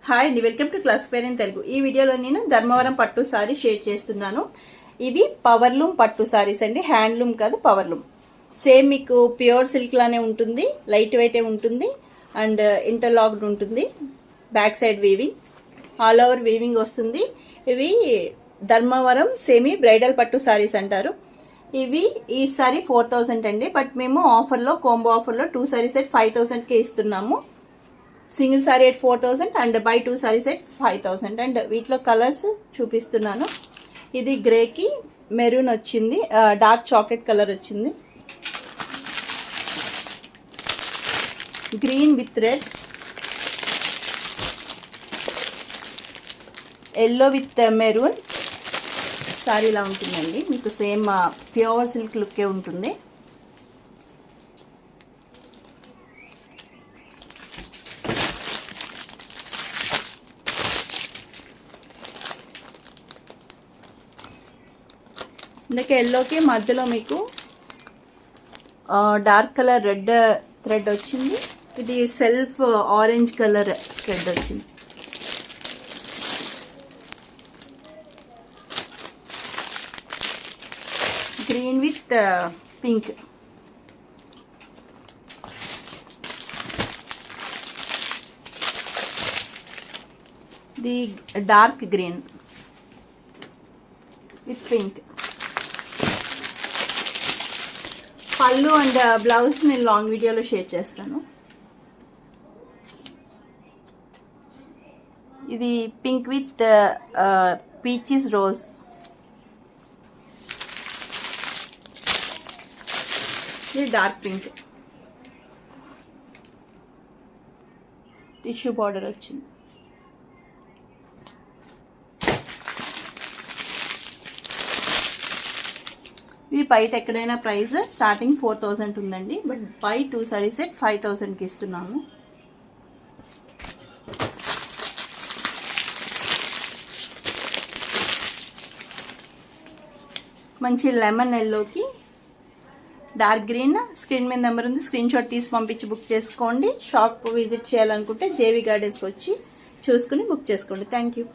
Hi అండి, welcome to class pair in Telugu. ఈ వీడియోలో నేను ధర్మవరం పట్టు సారీ షేర్ చేస్తున్నాను. ఇవి పవర్లూమ్ పట్టు సారీస్ అండి, హ్యాండ్లూమ్ కాదు, పవర్లూమ్. సేమ్ మీకు ప్యూర్ సిల్క్ లానే ఉంటుంది, లైట్ వెయిటే ఉంటుంది అండ్ ఇంటర్లాక్డ్ ఉంటుంది. Back side weaving, all over weaving వస్తుంది. ఇవి ధర్మవరం సెమీ బ్రైడల్ పట్టు సారీస్ అంటారు. ఇవి ఈ సారీ 4000 అండి, బట్ మేము ఆఫర్లో కాంబో ఆఫర్లో 2 సారీస్ ఎట్ 5000కే ఇస్తున్నాము. Single sorry at 4000 and by 2 saris at 5000. And వీటిలో కలర్స్ చూపిస్తున్నాను. ఇది గ్రేకి మెరూన్ వచ్చింది, డార్క్ చాక్లెట్ కలర్ వచ్చింది, green with red, yellow with maroon. Sorry ఇలా ఉంటుందండి, మీకు సేమ్ ప్యూర్ సిల్క్ లుక్కే ఉంటుంది. ఇందుకే ఎల్లోకి మధ్యలో మీకు డార్క్ కలర్ రెడ్ థ్రెడ్ వచ్చింది. ఇది సెల్ఫ్ ఆరెంజ్ కలర్ థ్రెడ్ వచ్చింది. Green with pink. The dark green with pink. పళ్ళు అండ్ బ్లౌజ్ నేను లాంగ్ వీడియోలో షేర్ చేస్తాను. ఇది పింక్ విత్ పీచెస్ రోజ్. ఇది డార్క్ పింక్, టిష్యూ బార్డర్ వచ్చింది. ఇవి బయట ఎక్కడైనా ప్రైస్ స్టార్టింగ్ 4000 ఉందండి, బట్ బై 2 సారీస్ ఎట్ 5000కి ఇస్తున్నాము. మంచి లెమన్ ఎల్లోకి డార్క్ గ్రీన్. స్క్రీన్ మీద నెంబర్ ఉంది, స్క్రీన్ షాట్ తీసి పంపించి బుక్ చేసుకోండి. షాప్ విజిట్ చేయాలనుకుంటే జేవి గార్డెన్స్కి వచ్చి చూసుకుని బుక్ చేసుకోండి. Thank you.